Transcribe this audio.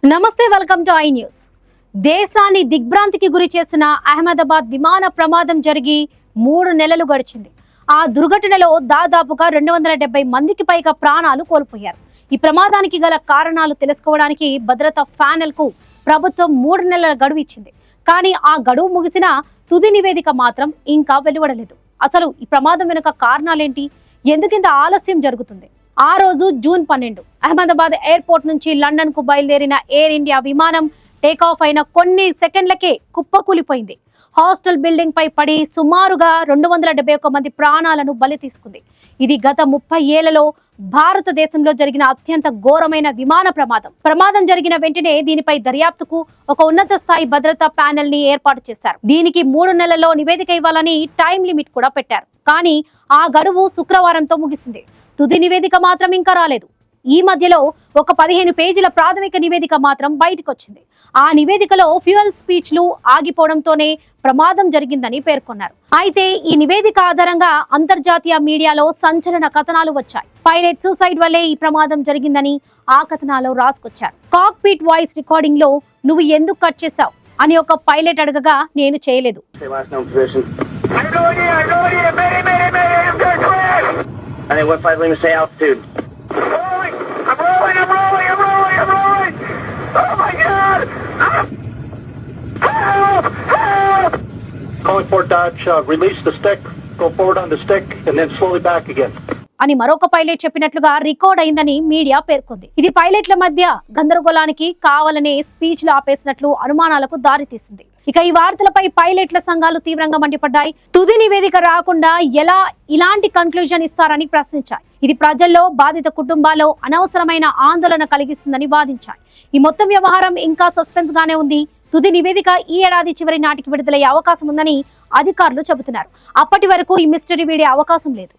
నమస్తే, welcome to I news. దేశాన్ని దిగ్భ్రాంతికి గురి చేసిన అహ్మదాబాద్ విమాన ప్రమాదం జరిగి 3 నెలలు గడిచింది. ఆ దుర్ఘటనలో దాదాపుగా 270 మందికి పైగా ప్రాణాలు కోల్పోయారు. ఈ ప్రమాదానికి గల కారణాలు తెలుసుకోవడానికి భద్రతా ప్యానెల్ కు ప్రభుత్వం 3 నెలల గడువు ఇచ్చింది. కానీ ఆ గడువు ముగిసిన తుది నివేదిక మాత్రం ఇంకా వెలువడలేదు. అసలు ఈ ప్రమాదం వెనుక కారణాలేంటి, ఎందుకింత ఆలస్యం జరుగుతుంది? ఆ రోజు జూన్ 12 అహ్మదాబాద్ ఎయిర్పోర్ట్ నుంచి లండన్ కు బయలుదేరిన ఎయిర్ ఇండియా విమానం టేకాఫ్ అయిన కొన్ని సెకండ్లకే కుప్పకూలిపోయింది. హాస్టల్ బిల్డింగ్ పై పడి సుమారుగా 271 మంది ప్రాణాలను బలి తీసుకుంది. ఇది గత 30 ఏళ్లలో భారతదేశంలో జరిగిన అత్యంత ఘోరమైన విమాన ప్రమాదం. ప్రమాదం జరిగిన వెంటనే దీనిపై దర్యాప్తుకు ఒక ఉన్నత స్థాయి భద్రతా ప్యానెల్ ని ఏర్పాటు చేశారు. దీనికి 3 నెలల్లో నివేదిక ఇవ్వాలని టైం లిమిట్ కూడా పెట్టారు. కానీ ఆ గడువు శుక్రవారంతో ముగిసింది. తుది నివేదిక మాత్రం ఇంకా రాలేదు. ఈ మధ్యలో ఒక 15 పేజీల ప్రాథమిక నివేదిక మాత్రం బయటకు వచ్చింది. ఆ నివేదికలో ఫ్యూయల్ స్పీచ్లు ఆగిపోవడంతోనే ప్రమాదం జరిగిందని పేర్కొన్నారు. అయితే ఈ నివేదిక ఆధారంగా అంతర్జాతీయ మీడియాలో సంచలన కథనాలు వచ్చాయి. పైలట్ సూసైడ్ వల్లే ఈ ప్రమాదం జరిగిందని ఆ కథనాల్లో రాసుకొచ్చారు. కాక్పిట్ వాయిస్ రికార్డింగ్ లో "నువ్వు ఎందుకు కట్ చేశావు" అని ఒక పైలట్ అడగగా "నేను చేయలేదు." And then what flight limit say altitude? I'm rolling! Oh my God! Help! Calling Fort Dodge, release the stick, go forward on the stick, and then slowly back again. అని మరొక pilot చెప్పినట్లుగా record అయిందని media పేర్కొంది. ఇది పైలట్ల మధ్య గందరగోళానికి కావాలనే స్పీచ్లు ఆపేసినట్లు అనుమానాలకు దారితీసింది. ఇక ఈ వార్తలపై పైలట్ల సంఘాలు తీవ్రంగా మండిపడ్డాయి. తుది నివేదిక రాకుండా ఎలా ఇలాంటి కన్క్లూజన్ ఇస్తారని ప్రశ్నించాయి. ఇది ప్రజల్లో, బాధిత కుటుంబాల్లో అనవసరమైన ఆందోళన కలిగిస్తుందని వాదించాయి. ఈ మొత్తం వ్యవహారం ఇంకా సస్పెన్స్ గానే ఉంది. తుది నివేదిక ఈ ఏడాది చివరి నాటికి విడుదలయ్యే అవకాశం ఉందని అధికారులు చెబుతున్నారు. అప్పటి వరకు ఈ మిస్టరీ వీడే అవకాశం లేదు.